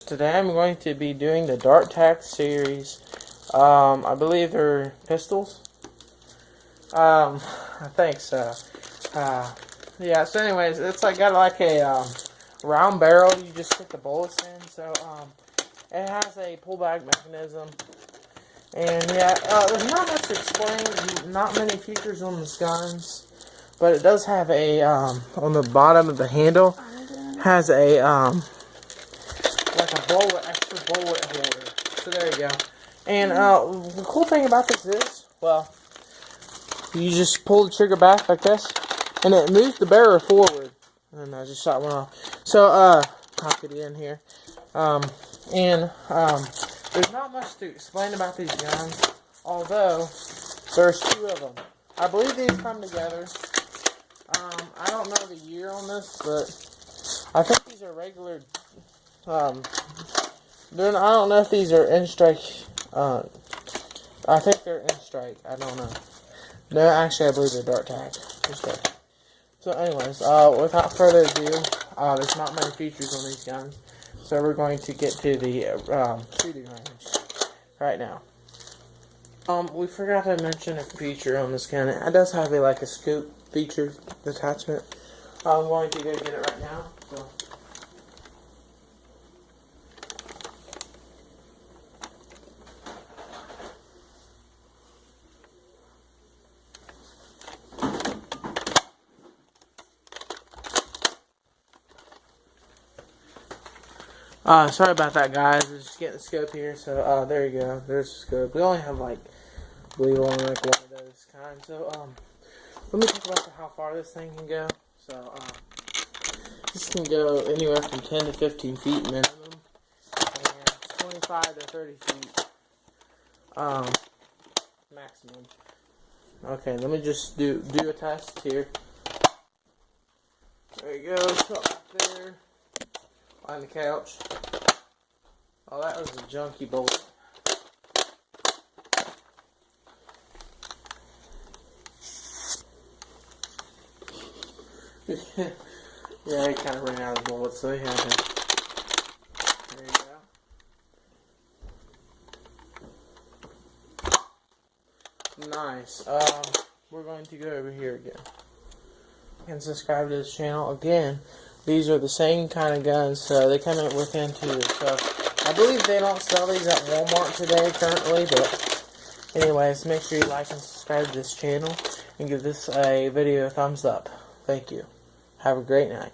Today I'm going to be doing the Dart Tac series. I believe they're pistols. I think so. Yeah, so anyways, it's like got like a round barrel you just stick the bullets in. So it has a pullback mechanism. And yeah, there's not much to explain, not many features on this guns. But it does have a, on the bottom of the handle, has a, like a bullet, extra bullet holder. So there you go. And the cool thing about this is, well, you just pull the trigger back like this, and it moves the barrel forward. And I just shot one off. So, pop it in here. There's not much to explain about these guns, although there's two of them. I believe these come together. I don't know the year on this, but I think these are regular. I don't know if these are in-strike. I think they're in-strike. I don't know. No, actually, I believe they're Dart Tac. So, anyways, without further ado, there's not many features on these guns, so we're going to get to the shooting range right now. We forgot to mention a feature on this gun. It does have a scope feature attachment. I'm going to go get it right now. So. Sorry about that, guys. I'm just getting the scope here. So, there you go. There's the scope. We only have, I believe only one of those kinds. So, let me talk about how far this thing can go. So, this can go anywhere from 10 to 15 feet minimum, and 25 to 30 feet, maximum. Okay, let me just do a test here. There you go. It's up there. On the couch. Oh, that was a junky bullet. Yeah, he kind of ran out of bullets, so he had to. There you go. Nice. We're going to go over here again. And subscribe to this channel again. These are the same kind of guns, so they come in within two. So I believe they don't sell these at Walmart today currently, but anyways, make sure you like and subscribe to this channel and give this a video a thumbs up. Thank you. Have a great night.